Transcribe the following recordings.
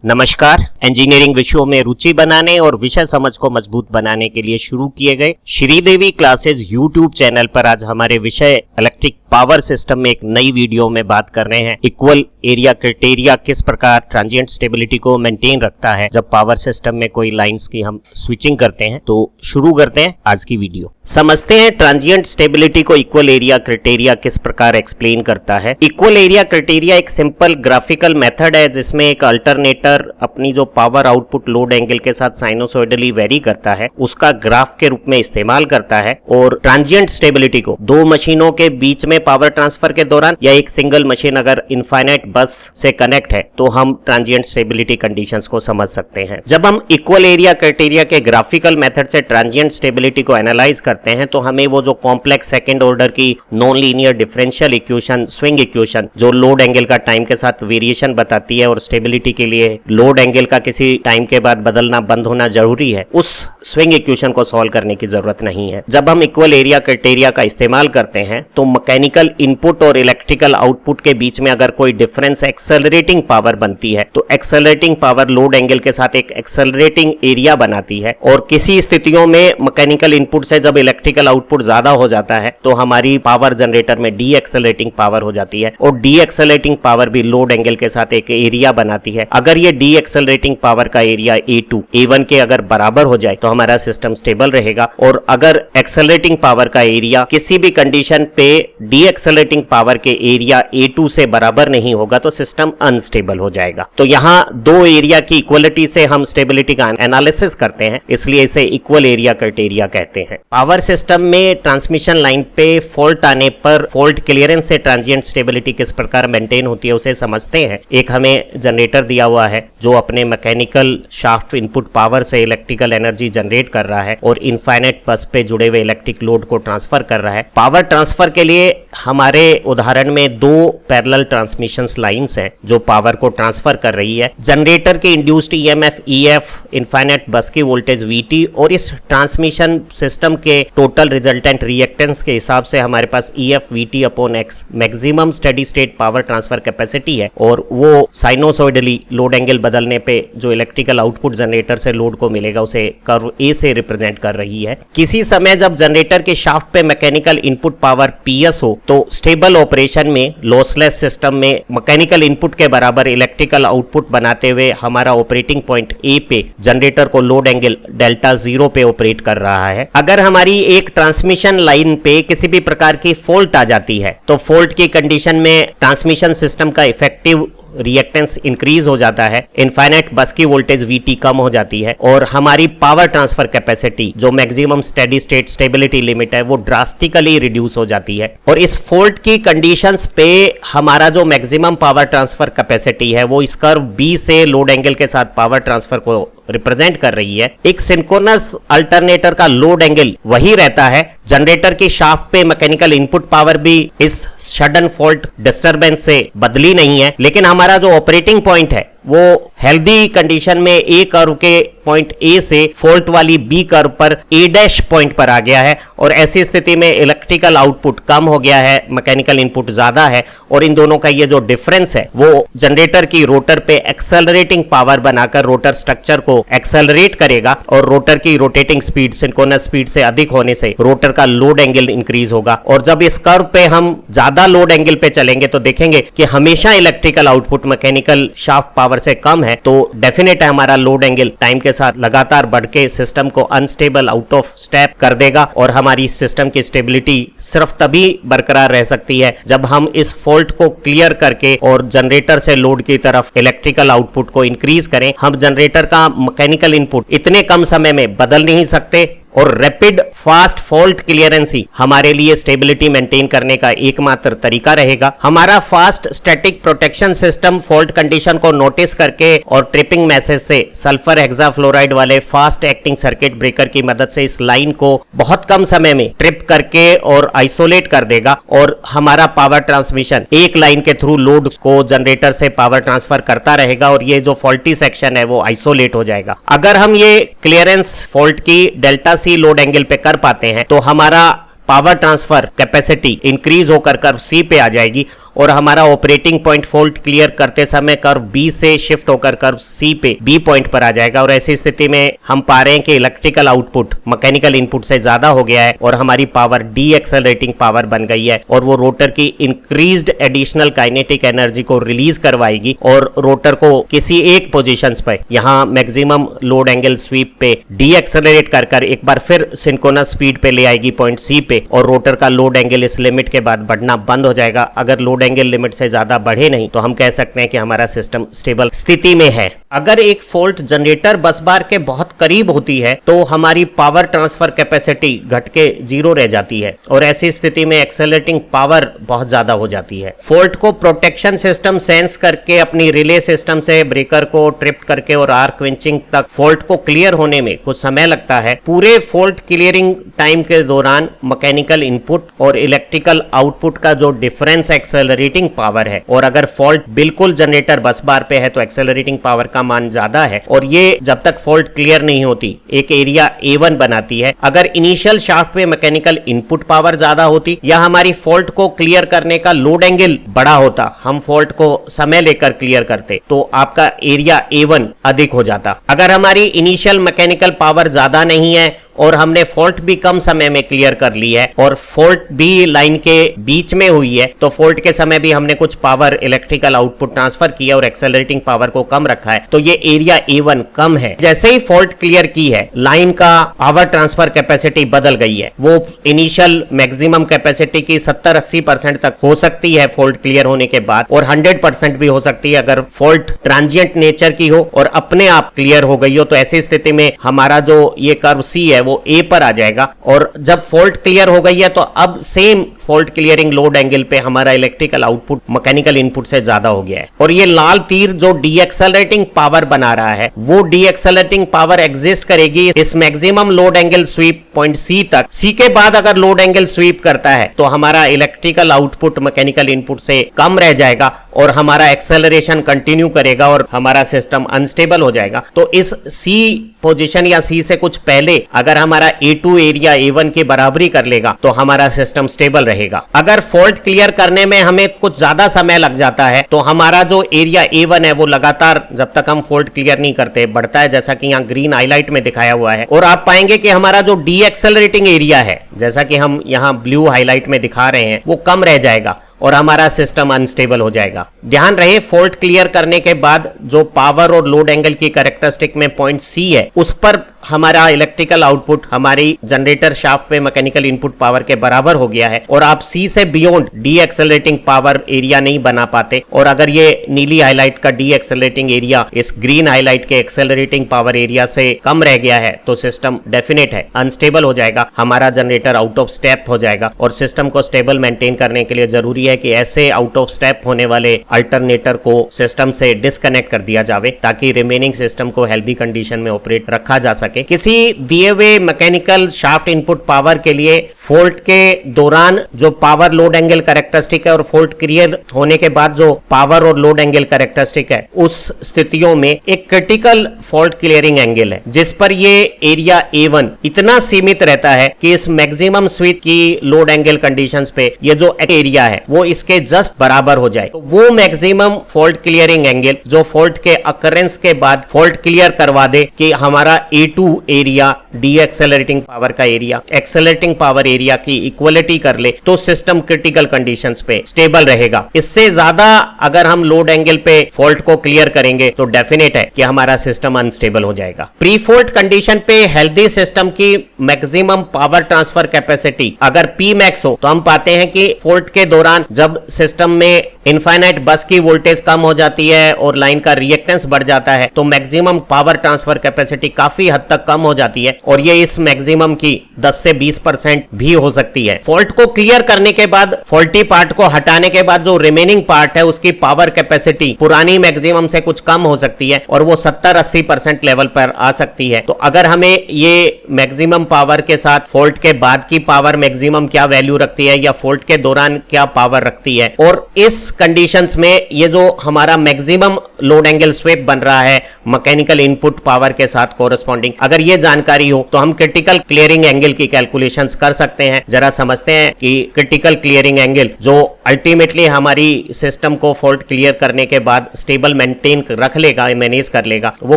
नमस्कार। इंजीनियरिंग विषयों में रुचि बनाने और विषय समझ को मजबूत बनाने के लिए शुरू किए गए श्रीदेवी क्लासेस यूट्यूब चैनल पर आज हमारे विषय इलेक्ट्रिक पावर सिस्टम में एक नई वीडियो में बात कर रहे हैं। इक्वल एरिया क्राइटेरिया किस प्रकार ट्रांजिएंट स्टेबिलिटी को मेंटेन रखता है जब पावर सिस्टम में कोई लाइंस की हम स्विचिंग करते हैं। तो शुरू करते हैं आज की वीडियो। समझते हैं ट्रांजिएंट स्टेबिलिटी को इक्वल एरिया क्राइटेरिया किस प्रकार एक्सप्लेन करता है। इक्वल एरिया क्राइटेरिया एक सिंपल ग्राफिकल मेथड है जिसमें एक अल्टरनेटर अपनी जो पावर आउटपुट लोड एंगल के साथ साइनोसॉइडली वेरी करता है उसका ग्राफ के रूप में इस्तेमाल करता है और ट्रांजिएंट स्टेबिलिटी को दो मशीनों के बीच में पावर ट्रांसफर के दौरान या एक सिंगल मशीन अगर इनफाइनाइट बस से कनेक्ट है तो हम ट्रांजिएंट स्टेबिलिटी कंडीशंस को समझ सकते हैं। जब हम इक्वल एरिया क्राइटेरिया के ग्राफिकल मेथड से ट्रांजिएंट स्टेबिलिटी को एनालाइज करते हैं तो हमें वो जो कॉम्प्लेक्स सेकंड ऑर्डर की non linear differential equation swing equation जो लोड एंगल का टाइम के साथ वेरिएशन बताती है और स्टेबिलिटी के लिए लोड एंगल का किसी टाइम के बाद बदलना बंद होना जरूरी है, उस स्विंग इक्वेशन को सॉल्व करने की जरूरत नहीं है। जब हम इक्वल एरिया क्राइटेरिया का इस्तेमाल करते हैं तो मैकेनिकल इनपुट और इलेक्ट्रिकल आउटपुट के बीच में अगर कोई डिफरेंस एक्सेलरेटिंग पावर बनती है तो एक्सेलरेटिंग पावर लोड एंगल के साथ एक एक्सेलरेटिंग एरिया बनाती है और किसी स्थितियों में मैकेनिकल इनपुट से जब इलेक्ट्रिकल आउटपुट ज्यादा हो जाता है तो हमारी पावर जनरेटर में डी एक्सेलरेटिंग पावर हो जाती है और डी एक्सेलरेटिंग पावर भी लोड एंगल के साथ एक एरिया बनाती है। अगर ये डी एक्सेलरेटिंग पावर का एरिया A2 A1 के अगर बराबर हो जाए तो हमारा सिस्टम स्टेबल रहेगा और अगर एक्सेलरेटिंग पावर का एरिया किसी भी कंडीशन पे डी एक्सेलरेटिंग पावर के एरिया A2 से बराबर नहीं होगा तो सिस्टम अनस्टेबल हो जाएगा। तो यहाँ दो एरिया की इक्वलिटी से हम स्टेबिलिटी का एनालिसिस करते हैं, इसलिए इसे इक्वल एरिया क्राइटेरिया कहते हैं। पावर सिस्टम में ट्रांसमिशन लाइन पे फॉल्ट आने पर फॉल्ट क्लियरेंस से ट्रांजिएंट स्टेबिलिटी किस प्रकार मेंटेन होती है उसे समझते हैं। एक हमें जनरेटर दिया हुआ है जो अपने मैकेनिकल शाफ्ट इनपुट पावर से इलेक्ट्रिकल एनर्जी जनरेट कर रहा है और इनफाइनाइट बस पे जुड़े हुए इलेक्ट्रिक लोड को ट्रांसफर कर रहा है। पावर ट्रांसफर के लिए हमारे उदाहरण में दो पैरेलल ट्रांसमिशन लाइंस हैं जो पावर को ट्रांसफर कर रही है। जनरेटर के इंड्यूस्ड ईएमएफ EF, इनफाइनाइट बस की वोल्टेज VT और इस ट्रांसमिशन सिस्टम के टोटल रिजल्टेंट रिएक्टेंस के हिसाब से हमारे पास EF VT upon X maximum steady state power transfer capacity है और वो साइनोसॉइडली लोड एंगल बदलने पे जो इलेक्ट्रिकल आउटपुट जनरेटर से लोड को मिलेगा उसे कर्व A से रिप्रेजेंट कर रही है। किसी समय जब जनरेटर के शाफ्ट पे मैकेनिकल इनपुट पावर PS हो तो स्टेबल ऑपरेशन में लॉसलेस सिस्टम में मैकेनिकल इनपुट के बराबर इलेक्ट्रिकल आउटपुट बनाते हुए हमारा ऑपरेटिंग पॉइंट A पे जनरेटर को लोड एंगल डेल्टा 0 पे ऑपरेट कर रहा है। अगर हमारी एक ट्रांसमिशन लाइन पे किसी भी प्रकार की फॉल्ट आ जाती है तो फॉल्ट की कंडीशन में ट्रांसमिशन सिस्टम का इफेक्टिव रिएक्टेंस इंक्रीज हो जाता है, इनफाइनाइट बस की वोल्टेज VT कम हो जाती है और हमारी पावर ट्रांसफर कैपेसिटी जो maximum steady state stability limit है वो ड्रास्टिकली रिड्यूस हो जाती है। और इस फॉल्ट की कंडीशंस पे हमारा जो मैक्सिमम पावर ट्रांसफर कैपेसिटी है वो इस कर्व B से लोड एंगल के साथ पावर ट्रांसफर को रिप्रेजेंट कर रही है। एक सिंक्रोनस अल्टरनेटर का लोड एंगल वही रहता है। जनरेटर की शाफ्ट पे मैकेनिकल इनपुट पावर भी इस सडन फॉल्ट डिस्टरबेंस से बदली नहीं है, लेकिन हमारा जो ऑपरेटिंग पॉइंट है वो हेल्दी कंडीशन में A कर्व के पॉइंट A से फॉल्ट वाली B कर्व पर A' पॉइंट पर आ गया है और ऐसी स्थिति में इलेक्ट्रिकल आउटपुट कम हो गया है, मैकेनिकल इनपुट ज्यादा है और इन दोनों का ये जो डिफरेंस है वो जनरेटर की रोटर पे एक्सेलरेटिंग पावर बनाकर रोटर स्ट्रक्चर को एक्सेलरेट करेगा और रोटर की रोटेटिंग स्पीड सिंक्रोनस स्पीड से अधिक होने से रोटर का लोड एंगल इंक्रीज होगा। और जब इस कर्व पे हम ज्यादा लोड एंगल पे चलेंगे तो देखेंगे कि हमेशा electrical output mechanical shaft power से कम है तो डेफिनेट है हमारा लोड एंगल टाइम के साथ लगातार बढ़ के सिस्टम को अनस्टेबल आउट ऑफ स्टेप कर देगा और हमारी सिस्टम की स्टेबिलिटी सिर्फ तभी बरकरार रह सकती है जब हम इस फॉल्ट को क्लियर करके और जनरेटर से लोड की तरफ इलेक्ट्रिकल आउटपुट को इंक्रीज करें। हम जनरेटर का मैकेनिकल इनपुट इतने कम समय में बदल नहीं सकते और रैपिड फास्ट फॉल्ट क्लियरेंस ही हमारे लिए स्टेबिलिटी मेंटेन करने का एकमात्र तरीका रहेगा। हमारा fast static protection system fault condition को नोटिस करके और ट्रिपिंग मैसेज से सल्फर हेक्साफ्लोराइड वाले फास्ट एक्टिंग सर्किट ब्रेकर की मदद से इस लाइन को बहुत कम समय में ट्रिप करके और आइसोलेट कर देगा और हमारा पावर ट्रांसमिशन एक लाइन के थ्रू लोड को जनरेटर से पावर ट्रांसफर करता रहेगा और ये जो फॉल्टी सेक्शन है वो आइसोलेट हो जाएगा। अगर हम ये क्लियरेंस फॉल्ट की डेल्टा C लोड एंगल पे कर पाते हैं तो हमारा पावर ट्रांसफर कैपेसिटी इंक्रीज होकर कर्व C पे आ जाएगी और हमारा ऑपरेटिंग पॉइंट फॉल्ट क्लियर करते समय कर्व बी से शिफ्ट होकर कर्व सी पे बी पॉइंट पर आ जाएगा। और ऐसी स्थिति में हम पा रहे हैं कि इलेक्ट्रिकल आउटपुट मैकेनिकल इनपुट से ज्यादा हो गया है और हमारी पावर डी एक्सेलरेटिंग पावर बन गई है और वो रोटर की इंक्रीज्ड एडिशनल काइनेटिक एनर्जी को रिलीज करवाएगी और रोटर को किसी एक पोजीशंस पे यहां मैक्सिमम लोड एंगल स्वीप पे डी एक्सेलरेट कर एक बार फिर सिंक्रोनस स्पीड पे ले आएगी पॉइंट सी पे और रोटर का लोड एंगल इस लिमिट के बाद बढ़ना बंद हो जाएगा। अगर लोड एंगल लिमिट से ज्यादा बढ़े नहीं तो हम कह सकते हैं कि हमारा सिस्टम स्टेबल स्थिति में है। अगर एक फॉल्ट जनरेटर बस बार के बहुत करीब होती है तो हमारी पावर ट्रांसफर कैपेसिटी घट के 0 रह जाती है और ऐसी स्थिति में एक्सेलरेटिंग पावर बहुत ज्यादा हो जाती है। फॉल्ट को प्रोटेक्शन सिस्टम सेंस करके अपनी रिले सिस्टम से ब्रेकर को ट्रिप करके और आर्क क्विंचिंग तक फॉल्ट को क्लियर होने में कुछ समय लगता है। पूरे फॉल्ट क्लियरिंग टाइम के दौरान मैकेनिकल इनपुट और इलेक्ट्रिकल आउटपुट का जो डिफरेंस एक्सेलरेटिंग पावर है और अगर फॉल्ट बिल्कुल जनरेटर बस बार पे है तो एक्सेलरेटिंग पावर का मान ज्यादा है और ये जब तक फॉल्ट क्लियर नहीं होती एक एरिया A1 बनाती है। अगर इनिशियल शाफ्ट पे मैकेनिकल इनपुट पावर ज्यादा होती या हमारी फॉल्ट को क्लियर करने का लोड एंगल बड़ा होता, हम फॉल्ट को समय लेकर क्लियर करते तो आपका एरिया A1 अधिक हो जाता। अगर हमारी इनिशियल मैकेनिकल पावर ज्यादा नहीं है और हमने फॉल्ट भी कम समय में क्लियर कर ली है और फॉल्ट भी लाइन के बीच में हुई है तो फॉल्ट के समय भी हमने कुछ पावर इलेक्ट्रिकल आउटपुट ट्रांसफर किया और एक्सेलरेटिंग पावर को कम रखा है तो ये एरिया A1 कम है। जैसे ही फॉल्ट क्लियर की है लाइन का पावर ट्रांसफर कैपेसिटी बदल गई है, वो इनिशियल मैक्सिमम कैपेसिटी की 70-80% तक हो सकती है फॉल्ट क्लियर होने के बाद और 100% भी हो सकती है अगर फॉल्ट ट्रांजिएंट नेचर की हो और अपने आप क्लियर हो गई हो। तो ऐसी स्थिति में हमारा जो ये कर्व सी है वो A पर आ जाएगा और जब फॉल्ट क्लियर हो गई है तो अब same fault clearing load angle पे हमारा इलेक्ट्रिकल आउटपुट मैकेनिकल इनपुट से ज्यादा हो गया है और ये लाल तीर जो डीएक्सेलरेटिंग पावर बना रहा है वो डीएक्सेलरेटिंग पावर एग्जिस्ट करेगी इस maximum load angle sweep point C तक। सी के बाद अगर लोड एंगल स्वीप करता है तो हमारा इलेक्ट्रिकल आउटपुट मैकेनिकल इनपुट से कम रह जाएगा और हमारा एक्सेलरेशन कंटिन्यू करेगा और हमारा सिस्टम अनस्टेबल हो जाएगा। तो इस सी पोजीशन या सी से कुछ पहले अगर हमारा A2 एरिया A1 की बराबरी कर लेगा तो हमारा सिस्टम स्टेबल रहेगा। अगर फॉल्ट क्लियर करने में हमें कुछ ज्यादा समय लग जाता है तो हमारा जो एरिया A1 है वो लगातार जब तक हम फॉल्ट क्लियर नहीं करते बढ़ता है, जैसा कि यहाँ ग्रीन हाईलाइट में दिखाया हुआ है। और आप पाएंगे कि हमारा जो डी एक्सेलरेटिंग एरिया है जैसा कि हम यहाँ ब्लू हाईलाइट में दिखा रहे हैं वो कम रह जाएगा और हमारा सिस्टम अनस्टेबल हो जाएगा। ध्यान रहे फॉल्ट क्लियर करने के बाद जो पावर और लोड एंगल की कैरेक्टरिस्टिक में पॉइंट सी है उस पर हमारा इलेक्ट्रिकल आउटपुट हमारी जनरेटर शाफ्ट पे मैकेनिकल इनपुट पावर के बराबर हो गया है और आप सी से beyond D accelerating power area नहीं बना पाते। और अगर ये नीली हाईलाइट का डी एक्सेलरेटिंग एरिया इस ग्रीन हाईलाइट के एक्सेलरेटिंग पावर एरिया से कम रह गया है तो सिस्टम डेफिनेट है अनस्टेबल हो जाएगा, हमारा जनरेटर आउट ऑफ स्टेप हो जाएगा। और सिस्टम को स्टेबल मेंटेन करने के लिए जरूरी है कि ऐसे आउट ऑफ स्टेप होने वाले अल्टरनेटर को सिस्टम से डिस्कनेक्ट कर दिया जावे ताकि रिमेनिंग सिस्टम को हेल्दी कंडीशन में ऑपरेट रखा जा सके। किसी दिए हुए मैकेनिकल शाफ्ट इनपुट पावर के लिए फॉल्ट के दौरान जो पावर लोड एंगल कैरेक्टरिस्टिक है और फॉल्ट क्लियर होने के बाद जो पावर और लोड एंगल कैरेक्टरिस्टिक है उस स्थितियों में एक क्रिटिकल फॉल्ट क्लियरिंग एंगल है जिस पर ये एरिया A1 इतना सीमित रहता है कि इस मैक्सिमम स्वीप की लोड एंगल कंडीशंस पे ये जो एरिया है वो इसके जस्ट बराबर हो जाए। तो वो मैक्सिमम फॉल्ट क्लियरिंग एंगल जो फॉल्ट के अकरेंस के बाद फॉल्ट क्लियर करवा दे कि हमारा A2 area D accelerating power का एरिया एक्सेलरेटिंग पावर एरिया की इक्वलिटी कर ले तो सिस्टम क्रिटिकल कंडीशंस पे स्टेबल रहेगा। इससे ज्यादा अगर हम लोड एंगल पे फॉल्ट को क्लियर करेंगे तो डेफिनेट है कि हमारा सिस्टम अनस्टेबल हो जाएगा। प्री फॉल्ट कंडीशन पे हेल्दी सिस्टम की मैक्सिमम पावर ट्रांसफर कैपेसिटी अगर P मैक्स हो तो हम पाते हैं कि फॉल्ट के दौरान जब सिस्टम में इनफाइनाइट बस की वोल्टेज कम हो जाती है और लाइन का रिएक्टेंस बढ़ जाता है तो मैक्सिमम पावर ट्रांसफर कैपेसिटी काफी हद तक कम हो जाती है और ये इस मैक्सिमम की 10 से 20% भी हो सकती है। फॉल्ट को क्लियर करने के बाद फॉल्टी पार्ट को हटाने के बाद जो रिमेनिंग पार्ट है उसकी पावर कैपेसिटी पुरानी मैक्सिमम से कुछ कम हो सकती है और वो 70-80% लेवल पर आ सकती है। तो अगर हमें ये मैक्सिमम पावर के साथ फॉल्ट के बाद की पावर मैक्सिमम क्या वैल्यू रखती है या फॉल्ट के दौरान क्या पावर रखती है और इस कंडीशंस में ये जो हमारा मैक्सिमम लोड एंगल स्वीप बन रहा है मैकेनिकल इनपुट पावर के साथ कोरस्पॉन्डिंग अगर ये जानकारी हो तो हम क्रिटिकल क्लियरिंग एंगल की कैलकुलेशंस कर सकते हैं। जरा समझते हैं कि क्रिटिकल क्लियरिंग एंगल जो अल्टीमेटली हमारी सिस्टम को फॉल्ट क्लियर करने के बाद स्टेबल मेंटेन रख लेगा, मैनेज कर लेगा, वो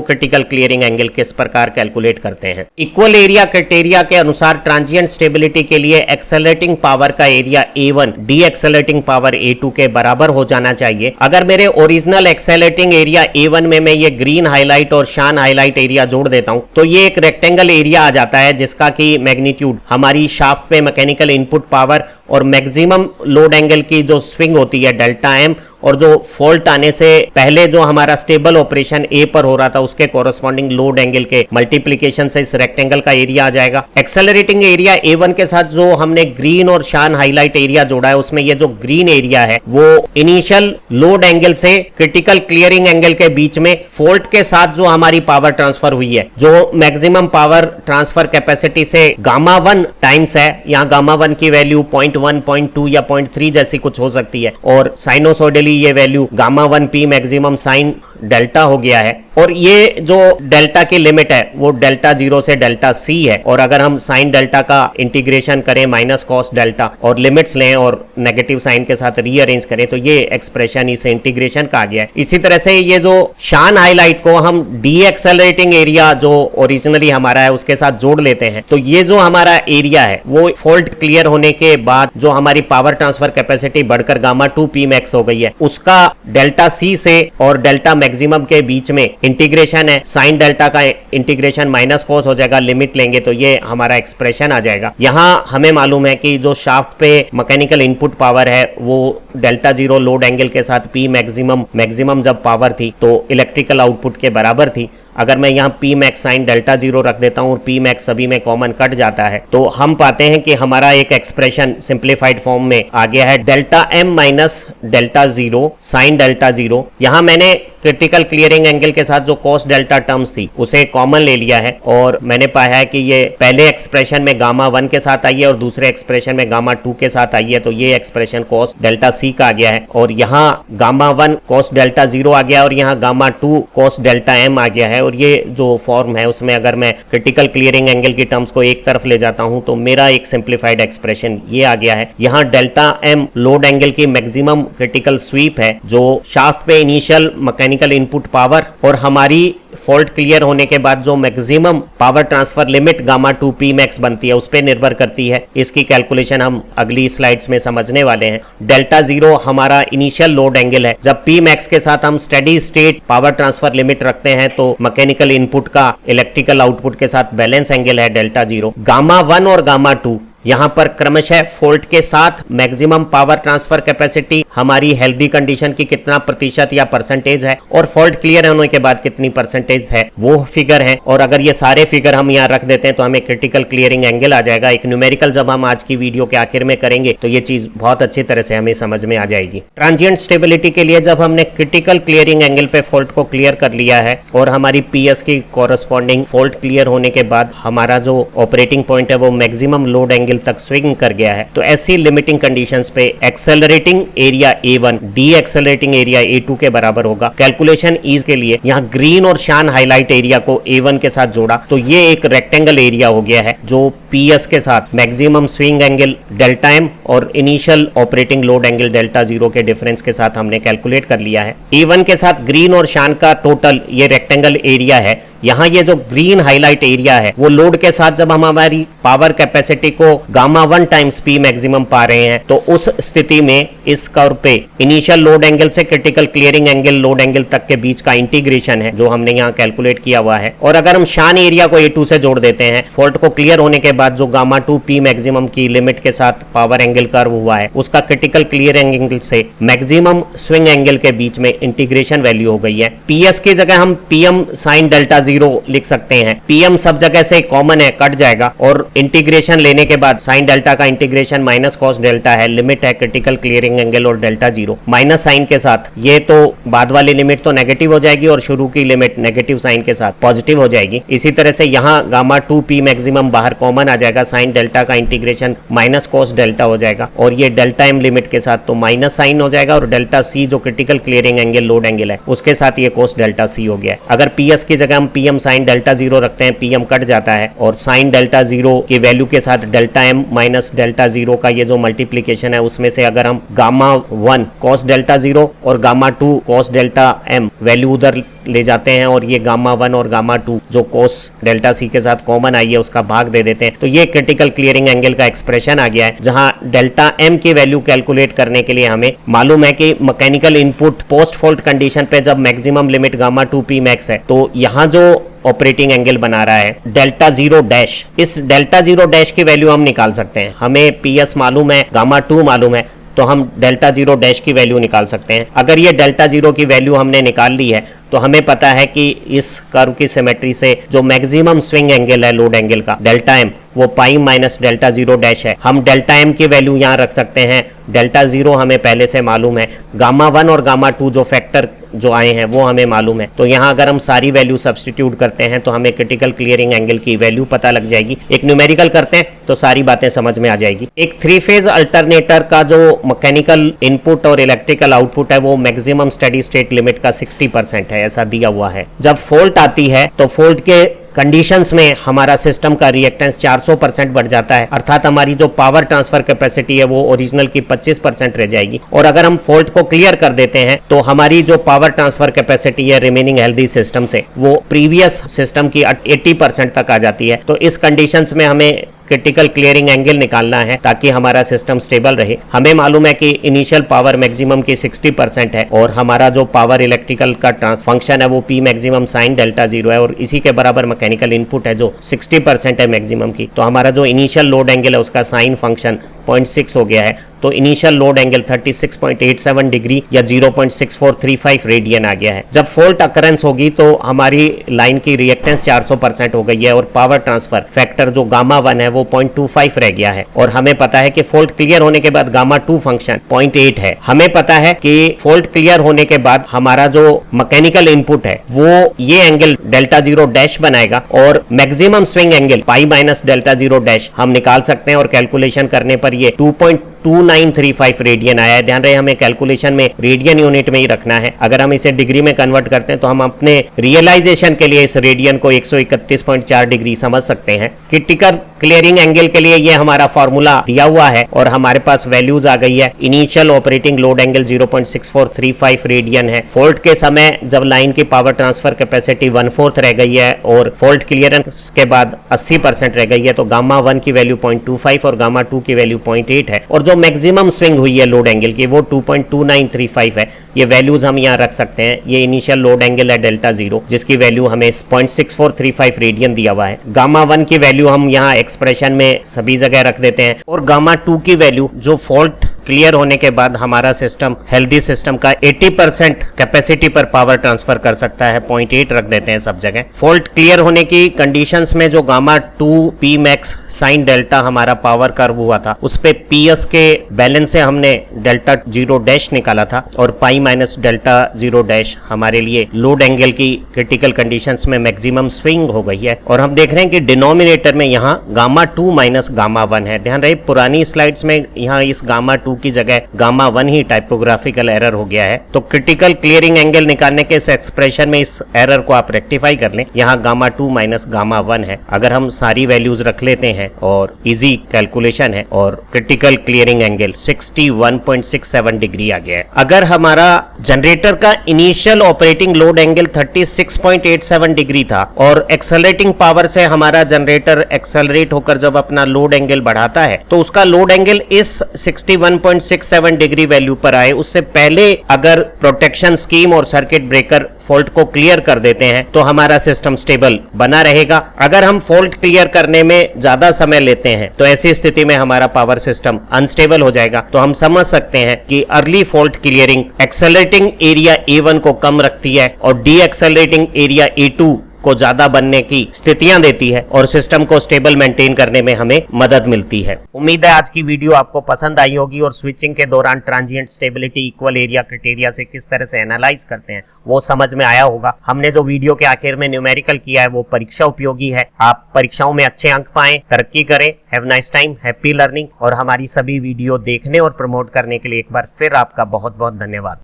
क्रिटिकल क्लियरिंग एंगल किस प्रकार कैलकुलेट करते हैं। इक्वल एरिया क्राइटेरिया के अनुसार ट्रांजिएंट स्टेबिलिटी के लिए एक्सेलरेटिंग पावर का area A1 D accelerating power A2 के बराबर हो जाना चाहिए। अगर मेरे ओरिजिनल एक्सेलरेटिंग एरिया A1 में मैं ये ग्रीन हाईलाइट और शान हाईलाइट एरिया जोड़ देता हूं तो ये एक रेक्टेंगल एरिया आ जाता है जिसका की मैग्नीट्यूड हमारी शाफ्ट पे मैकेनिकल इनपुट पावर और मैक्सिमम लोड एंगल की जो स्विंग होती है डेल्टा एम, और जो फॉल्ट आने से पहले जो हमारा स्टेबल ऑपरेशन ए पर हो रहा था उसके कोरस्पॉन्डिंग लोड एंगल के मल्टीप्लिकेशन से इस रेक्टेंगल का एरिया आ जाएगा। एक्सेलरेटिंग एरिया A1 के साथ जो हमने ग्रीन और शान हाईलाइट एरिया जोड़ा है उसमें ये जो ग्रीन एरिया है वो इनिशियल लोड एंगल से क्रिटिकल क्लियरिंग एंगल के बीच में फॉल्ट के साथ जो हमारी पावर ट्रांसफर हुई है, जो मैक्सिमम पावर ट्रांसफर कैपेसिटी से गामा 1 टाइम्स है, यहाँ गामा 1 की वैल्यू 0.1, 0.2 या 0.3 जैसी कुछ हो सकती है, और साइनोसॉइडली ये value gamma 1 P maximum sine delta हो गया है। और ये जो डेल्टा की लिमिट है वो डेल्टा 0 से डेल्टा C है, और अगर हम साइन डेल्टा का इंटीग्रेशन करें माइनस कॉस डेल्टा और लिमिट्स लें और नेगेटिव साइन के साथ रीअरेंज करें तो ये एक्सप्रेशन इस इंटीग्रेशन का आ गया है। इसी तरह से ये जो शान हाईलाइट को हम डी एक्सेलरेटिंग एरिया जो ओरिजिनली हमारा है उसके साथ जोड़ लेते हैं तो ये जो हमारा एरिया है वो फॉल्ट क्लियर होने के बाद जो हमारी पावर ट्रांसफर कैपेसिटी बढ़कर गामा 2 पी मैक्स हो गई है उसका डेल्टा C से और डेल्टा मैक्सिमम के बीच में इंटीग्रेशन है, साइन डेल्टा का इंटीग्रेशन माइनस कॉस हो जाएगा, लिमिट लेंगे तो ये हमारा एक्सप्रेशन आ जाएगा। यहाँ हमें मालूम है कि जो शाफ्ट पे मैकेनिकल इनपुट पावर है वो डेल्टा 0 लोड एंगल के साथ P मैक्सिमम जब पावर थी तो इलेक्ट्रिकल आउटपुट के बराबर थी। अगर मैं यहाँ P मैक्स साइन डेल्टा 0 रख देता हूँ और P मैक्स सभी में कॉमन कट जाता है तो हम पाते हैं कि हमारा एक एक्सप्रेशन सिंप्लीफाइड फॉर्म में आ गया है delta M minus delta 0 sine delta 0। यहाँ मैंने क्रिटिकल क्लियरिंग एंगल के साथ जो कॉस डेल्टा टर्म्स थी उसे कॉमन ले लिया है और मैंने पाया है कि ये पहले एक्सप्रेशन में गामा 1 के साथ आई है और दूसरे एक्सप्रेशन में गामा 2 के साथ आई है, तो ये एक्सप्रेशन कॉस डेल्टा C का आ गया है और यहाँ गामा 1 कॉस डेल्टा 0 आ गया और यहाँ गामा 2 कॉस डेल्टा M आ गया है। और ये जो फॉर्म है उसमें अगर मैं क्रिटिकल क्लियरिंग एंगल की टर्म्स को एक तरफ ले जाता हूं तो मेरा एक सिंप्लीफाइड एक्सप्रेशन ये आ गया है। यहाँ डेल्टा M लोड एंगल की मैक्सिमम क्रिटिकल स्वीप है जो शाफ्ट पे इनिशियल मैकेनिकल इनपुट पावर और हमारी फॉल्ट क्लियर होने के बाद जो maximum power transfer limit gamma 2 P max बनती है उस पर निर्भर करती है। इसकी कैलकुलेशन हम अगली स्लाइड्स में समझने वाले हैं। डेल्टा 0 हमारा इनिशियल लोड एंगल है। जब पी मैक्स के साथ हम steady state power transfer limit रखते हैं तो मैकेनिकल इनपुट का इलेक्ट्रिकल आउटपुट के साथ बैलेंस एंगल है डेल्टा 0। गामा 1 और गामा 2 यहां पर क्रमशः फॉल्ट के साथ मैक्सिमम पावर ट्रांसफर कैपेसिटी हमारी हेल्दी कंडीशन की कितना प्रतिशत या परसेंटेज है और फॉल्ट क्लियर होने के बाद कितनी परसेंटेज है वो फिगर है। और अगर ये सारे फिगर हम यहाँ रख देते हैं तो हमें क्रिटिकल क्लियरिंग एंगल आ जाएगा। एक न्यूमेरिकल जब हम आज की वीडियो के आखिर में करेंगे तो ये चीज बहुत अच्छी तरह से हमें समझ में आ जाएगी। ट्रांजिएंट स्टेबिलिटी के लिए जब हमने क्रिटिकल क्लियरिंग एंगल पे फॉल्ट को क्लियर कर लिया है और हमारी PS की कोरस्पॉन्डिंग फॉल्ट क्लियर होने के बाद हमारा जो ऑपरेटिंग पॉइंट है वो मैक्सिमम लोड एंगल तक स्विंग कर गया है तो ऐसी लिमिटिंग कंडीशंस पे accelerating area A1 D accelerating area A2 के बराबर होगा। कैलकुलेशन ईज के लिए यहाँ ग्रीन और शान हाईलाइट एरिया को A1 के साथ जोड़ा तो ये एक रेक्टेंगल एरिया हो गया है जो PS के साथ maximum swing angle delta M और initial operating load angle delta 0 के डिफरेंस के साथ हमने कैलकुलेट कर लिया है। A1 के साथ ग्रीन और शान का टोटल ये रेक्टेंगल एरिया है। यहाँ ये जो ग्रीन हाईलाइट एरिया है वो लोड के साथ जब हम हमारी पावर कैपेसिटी को गामा 1 टाइम्स P मैक्सिमम पा रहे हैं तो उस स्थिति में इस कर्व पे इनिशियल लोड एंगल से critical clearing angle load angle तक के बीच का इंटीग्रेशन है जो हमने यहाँ कैलकुलेट किया हुआ है। और अगर हम शान एरिया को A2 से जोड़ देते हैं फॉल्ट को क्लियर होने के बाद जो गामा 2 P मैक्सिमम की लिमिट के साथ पावर एंगल कर्व हुआ है उसका क्रिटिकल क्लियरिंग एंगल से मैक्सिमम स्विंग एंगल के बीच में इंटीग्रेशन वैल्यू हो गई है। PS की जगह हम PM साइन डेल्टा 0 लिख सकते हैं। PM सब जगह से कॉमन है, कट जाएगा और इंटीग्रेशन लेने के बाद साइन डेल्टा का इंटीग्रेशन माइनस कॉस डेल्टा है, लिमिट है क्रिटिकल क्लियरिंग एंगल और डेल्टा 0 माइनस साइन के साथ। ये तो बाद वाली लिमिट तो नेगेटिव हो जाएगी और शुरू की लिमिट नेगेटिव साइन के साथ पॉजिटिव हो जाएगी। इसी तरह से यहाँ गामा 2 P मैक्सिमम बाहर कॉमन आ जाएगा, साइन डेल्टा का इंटीग्रेशन माइनस कॉस डेल्टा हो जाएगा और ये डेल्टा M लिमिट के साथ तो माइनस साइन हो जाएगा और डेल्टा C जो critical clearing angle load angle है उसके साथ ये कॉस डेल्टा C हो गया है। अगर PS की जगह हम पीएम साइन डेल्टा जीरो रखते हैं, पीएम कट जाता है और साइन डेल्टा जीरो की वैल्यू के साथ delta M minus delta zero का ये जो मल्टीप्लीकेशन है उसमें से अगर हम गामा 1 कॉस डेल्टा जीरो और gamma 2 cos delta M value उधर ले जाते हैं और ये गामा 1 और गामा 2 जो कोस डेल्टा सी के साथ कॉमन आई है उसका भाग दे देते हैं, तो ये क्रिटिकल क्लियरिंग एंगल का एक्सप्रेशन आ गया है, जहां डेल्टा एम की वैल्यू कैलकुलेट करने के लिए हमें मालूम है कि mechanical input post fault condition पे जब maximum limit gamma 2 P max है तो यहाँ जो ऑपरेटिंग एंगल बना रहा है डेल्टा जीरो डैश, इस डेल्टा जीरो डैश की वैल्यू हम निकाल सकते हैं। हमें पीएस मालूम है, गामा 2 मालूम है, तो हम डेल्टा जीरो डैश की वैल्यू निकाल सकते हैं। अगर ये डेल्टा जीरो की वैल्यू हमने निकाल ली है तो हमें पता है कि इस कर्व की सिमेट्री से जो मैक्सिमम स्विंग एंगल है लोड एंगल का डेल्टा एम वो pi minus delta zero dash है। हम डेल्टा एम की वैल्यू यहाँ रख सकते हैं, डेल्टा जीरो हमें पहले से मालूम है, गामा 1 और गामा 2 जो फैक्टर जो आए हैं वो हमें मालूम है, तो यहाँ अगर हम सारी वैल्यू सब्स्टिट्यूट करते हैं तो हमें क्रिटिकल क्लियरिंग एंगल की वैल्यू पता लग जाएगी। एक न्यूमेरिकल करते हैं तो सारी बातें समझ में आ जाएगी। एक 3 फेज अल्टरनेटर का जो मैकेनिकल इनपुट और इलेक्ट्रिकल आउटपुट है वो मैक्सिमम स्टेडी स्टेट लिमिट का 60% है, ऐसा दिया हुआ है। जब फॉल्ट आती है तो फॉल्ट के कंडीशंस में हमारा सिस्टम का रिएक्टेंस 400% बढ़ जाता है, अर्थात हमारी जो पावर ट्रांसफर कैपेसिटी है वो ओरिजिनल की 25% रह जाएगी। और अगर हम फॉल्ट को क्लियर कर देते हैं तो हमारी जो पावर ट्रांसफर कैपेसिटी है रिमेनिंग हेल्दी सिस्टम से वो प्रीवियस सिस्टम की 80% तक आ जाती है। तो इस कंडीशंस में हमें क्रिटिकल क्लियरिंग एंगल निकालना है ताकि हमारा सिस्टम स्टेबल रहे। हमें मालूम है कि इनिशियल पावर मैक्सिमम की 60% है और हमारा जो पावर इलेक्ट्रिकल का ट्रांस फंक्शन है वो P maximum sign delta zero है और इसी के बराबर मैकेनिकल इनपुट है जो 60% है मैक्सिमम की। तो हमारा जो इनिशियल लोड एंगल है उसका साइन फंक्शन 0.6 हो गया है, तो इनिशियल लोड एंगल 36.87 डिग्री या 0.6435 रेडियन आ गया है। जब फॉल्ट अकरेंस होगी तो हमारी लाइन की रिएक्टेंस 400% हो गई है और पावर ट्रांसफर फैक्टर जो गामा 1 है वो 0.25 रह गया है। और हमें पता है कि फॉल्ट क्लियर होने के बाद गामा 2 फंक्शन 0.8 है। हमें पता है कि फॉल्ट क्लियर होने के बाद हमारा जो मैकेनिकल इनपुट है वो ये एंगल डेल्टा जीरो डैश बनाएगा और maximum swing angle pi minus delta zero dash हम निकाल सकते हैं और कैलकुलेशन करने पर ये 2.2935 रेडियन आया है। ध्यान रहे हमें कैलकुलेशन में रेडियन यूनिट में ही रखना है। अगर हम इसे डिग्री में कन्वर्ट करते हैं तो हम अपने रियलाइजेशन के लिए इस रेडियन को 131.4 डिग्री समझ सकते हैं। क्रिटिकल क्लियरिंग एंगल के लिए ये हमारा फॉर्मूला दिया हुआ है और हमारे पास वैल्यूज आ गई है। Initial operating load angle 0.6435 radian है। फॉल्ट के समय जब लाइन की पावर ट्रांसफर कैपेसिटी 1/4 रह गई है और फॉल्ट क्लियरेंस के बाद 80% रह गई है तो गामा 1 की वैल्यू 0.25 और गामा 2 की वैल्यू 0.8 है और जो मैक्सिमम स्विंग हुई है लोड एंगल की वो 2.2935 है। ये वैल्यूज हम यहाँ रख सकते हैं। ये इनिशियल लोड एंगल है डेल्टा जीरो जिसकी वैल्यू हमें 0.6435 रेडियन दिया हुआ है। गामा 1 की वैल्यू हम यहाँ एक्सप्रेशन में सभी जगह रख देते हैं और गामा 2 की वैल्यू जो फॉल्ट क्लियर होने के बाद हमारा सिस्टम हेल्दी सिस्टम का 80% कैपेसिटी पर पावर ट्रांसफर कर सकता है 0.8 रख देते हैं सब जगह। फॉल्ट क्लियर होने की कंडीशंस में जो gamma 2 P max sine delta हमारा पावर कर्व हुआ था उस पे पीएस के बैलेंस से हमने डेल्टा जीरो डैश निकाला था और pi minus delta zero dash हमारे लिए लोड एंगल की क्रिटिकल कंडीशंस में मैक्सिमम स्विंग हो गई है। और हम देख रहे हैं कि डिनोमिनेटर में यहाँ गामा 2 माइनस गामा 1 है। ध्यान रहे पुरानी स्लाइड्स में यहाँ इस गामा 2 की जगह गामा 1 ही टाइपोग्राफिकल एरर हो गया है। तो क्रिटिकल क्लियरिंग एंगल निकालने के इस एक्सप्रेशन में इस एरर को आप रेक्टिफाई कर लें। यहाँ गामा 2 माइनस गामा 1 है। अगर हम सारी वैल्यूज रख लेते हैं और इजी कैलकुलेशन है और क्रिटिकल क्लियरिंग एंगल 61.67 डिग्री आ गया है। अगर हमारा जनरेटर का initial operating load angle 36.87 degree था और एक्सेलरेटिंग पावर से हमारा जनरेटर एक्सेलरेट होकर जब अपना लोड एंगल बढ़ाता है तो उसका लोड एंगल इस 61.67 डिग्री वैल्यू पर आए उससे पहले अगर प्रोटेक्शन स्कीम और सर्किट ब्रेकर फॉल्ट को क्लियर कर देते हैं तो हमारा सिस्टम स्टेबल बना रहेगा। अगर हम फॉल्ट क्लियर करने में ज्यादा समय लेते हैं तो ऐसी स्थिति में हमारा पावर सिस्टम अनस्टेबल हो जाएगा। तो हम समझ सकते हैं कि early fault clearing accelerating area A1 को कम रखती है और डी एक्सेलरेटिंग एरिया A2 को ज्यादा बनने की स्थितियां देती है और सिस्टम को स्टेबल मेंटेन करने में हमें मदद मिलती है। उम्मीद है आज की वीडियो आपको पसंद आई होगी और स्विचिंग के दौरान transient stability equal area criteria से किस तरह से एनालाइज करते हैं वो समझ में आया होगा। हमने जो वीडियो के आखिर में न्यूमेरिकल किया है वो परीक्षा उपयोगी है। आप परीक्षाओं में अच्छे अंक पाएं, तरक्की करें। Have nice time, happy learning. और हमारी सभी वीडियो देखने और प्रमोट करने के लिए एक बार फिर आपका बहुत बहुत धन्यवाद।